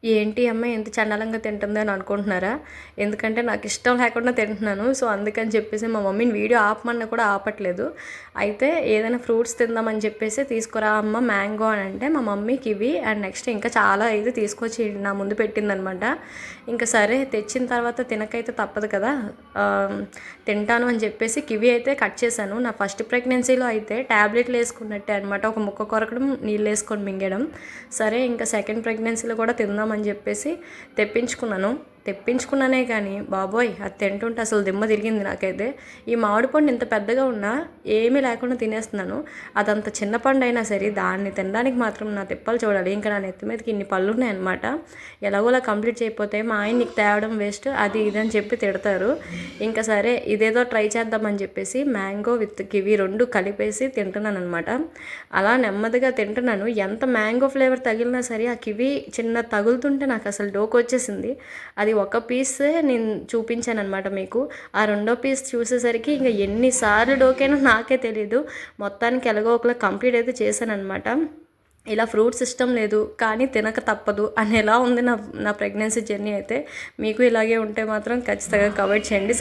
ఏంటి అమ్మ ఎంత చండాలంగా తింటుంది అని అనుకుంటున్నారా? ఎందుకంటే నాకు ఇష్టం లేకుండా తింటున్నాను. సో, అందుకని చెప్పేసి మా మమ్మీని వీడియో ఆపమన్నా కూడా ఆపట్లేదు. అయితే ఏదైనా ఫ్రూట్స్ తిందామని చెప్పేసి తీసుకురా అమ్మ మ్యాంగో అని అంటే మా మమ్మీ కివి అండ్ నెక్స్ట్ ఇంకా చాలా అయితే తీసుకొచ్చి నా ముందు పెట్టిందనమాట. ఇంకా సరే తెచ్చిన తర్వాత తినకైతే తప్పదు కదా, తింటాను అని చెప్పేసి కివి అయితే కట్ చేశాను. నా ఫస్ట్ ప్రెగ్నెన్సీలో అయితే ట్యాబ్లెట్లు వేసుకున్నట్టే అనమాట, ఒక ముక్క కొరకడం నీళ్ళు వేసుకొని మింగడం. సరే ఇంకా సెకండ్ ప్రెగ్నెన్సీలో కూడా తిందామని చెప్పేసి తెప్పించుకున్నానే కానీ బాబోయ్ అది తింటుంటే అసలు దిమ్మ తిరిగింది నాకైతే. ఈ మామిడి పండు ఇంత పెద్దగా ఉన్నా ఏమీ లేకుండా తినేస్తున్నాను. అదంత చిన్న పండు అయినా సరే దాన్ని తినడానికి మాత్రం నా తిప్పలు చూడాలి. ఇంకా నా నెత్తి మీదకి ఇన్ని పళ్ళు ఉన్నాయన్నమాట. ఎలాగోలా కంప్లీట్ చేయకపోతే మా ఆయన నీకు తేవడం వేస్ట్ అది ఇది అని చెప్పి తిడతారు. ఇంకా సరే ఇదేదో ట్రై చేద్దామని చెప్పేసి మ్యాంగో విత్ కివి రెండు కలిపేసి తింటున్నాను అనమాట. అలా నెమ్మదిగా తింటున్నాను. ఎంత మ్యాంగో ఫ్లేవర్ తగిలినా సరే ఆ కివి చిన్న తగులుతుంటే నాకు అసలు డోకు వచ్చేసింది. అది ఒక పీసే నేను చూపించాను అనమాట మీకు. ఆ రెండో పీస్ చూసేసరికి ఇంకా ఎన్నిసార్లు డోకైనా నాకే తెలీదు. మొత్తానికి ఎలాగో ఒకలా కంప్లీట్ అయితే చేశాను అనమాట. ఇలా ఫ్రూట్స్ ఇష్టం లేదు కానీ తినక తప్పదు అని ఎలా ఉంది నా నా ప్రెగ్నెన్సీ జర్నీ అయితే. మీకు ఇలాగే ఉంటే మాత్రం ఖచ్చితంగా కవర్ చేయండి.